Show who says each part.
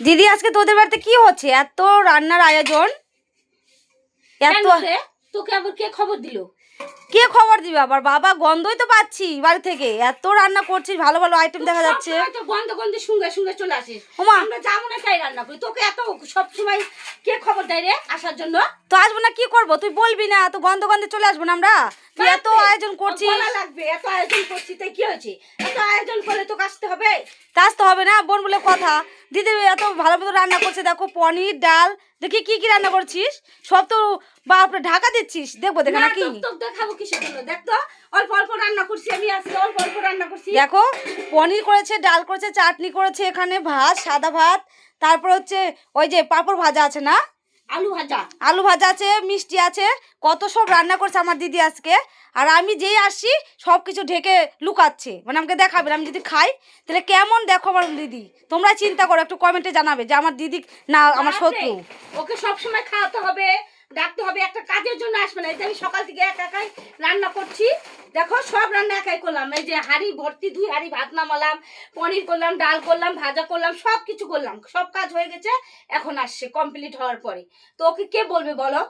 Speaker 1: দিদি আজকে তোদের বাড়িতে কি হচ্ছে? এত রান্নার আয়োজন, এত
Speaker 2: তোকে আবার কে খবর দিল?
Speaker 1: কে খবর দিবে আবার? বাবা, গন্ধই তো পাচ্ছি বাড়ি থেকে, এত রান্না করছিস, ভালো ভালো আইটেম দেখা যাচ্ছে।
Speaker 2: তো গন্ধ গন্ধে শুঙ্গে শুঙ্গে চলে আসিস।
Speaker 1: ওমা,
Speaker 2: আমরা যাবো না তাই রান্না করি, তোকে এত সব সময় কে খবর দেয় রে আসার জন্য?
Speaker 1: তো আসবো না, কি করবো? তুই বলবি না তো গন্ধ গন্ধে চলে আসবো না আমরা? তুই এত আয়োজন করছিস।
Speaker 2: লাগবে, এত আয়োজন করছি তাই কি হয়েছে? এত আয়োজন করে তোকে আসতে হবে?
Speaker 1: তা আসতে হবে না, বোন বলে কথা। দিদি এত ভালো মতো রান্না করছে, দেখো পনির ডাল, দেখি কি কি রান্না করছিস। সব তো বাপরে ঢাকা দিচ্ছিস, দেখবো দেখে নাকি?
Speaker 2: তোকে দেখাবো কিসের জন্য? দেখ তো, অল্প অল্প রান্না করছি আমি, আজকে অল্প অল্প রান্না করছি।
Speaker 1: দেখো, পনির করেছে, ডাল করেছে, চাটনি করেছে, এখানে ভাত, সাদা ভাত, তারপর হচ্ছে ওই যে পাঁপড় ভাজা আছে না, আলু ভাজা আছে, মিষ্টি আছে, কত সব রান্না করছে আমার দিদি আজকে। আর আমি যেই আসছি সব কিছু ঢেকে লুকাচ্ছে, মানে আমাকে দেখাবে না। আমি যদি খাই তাহলে কেমন দেখো আমার দিদি, তোমরা চিন্তা করো, একটু কমেন্টে জানাবে যে আমার দিদি না আমার শত্রু।
Speaker 2: ওকে সব সময় খাওয়াতে হবে, ডাকতে হবে, একটা কাজের জন্য আসবে না। এই যে আমি সকাল থেকে একাই রান্না করছি, দেখো সব রান্না একাই করলাম। এই যে হাঁড়ি ভর্তি 2 হাঁড়ি ভাত নামালাম, পনির করলাম, ডাল করলাম, ভাজা করলাম, সব কিছু করলাম, সব কাজ হয়ে গেছে। এখন আসছে কমপ্লিট হওয়ার পরে, তো ওকে কে বলবে বলো?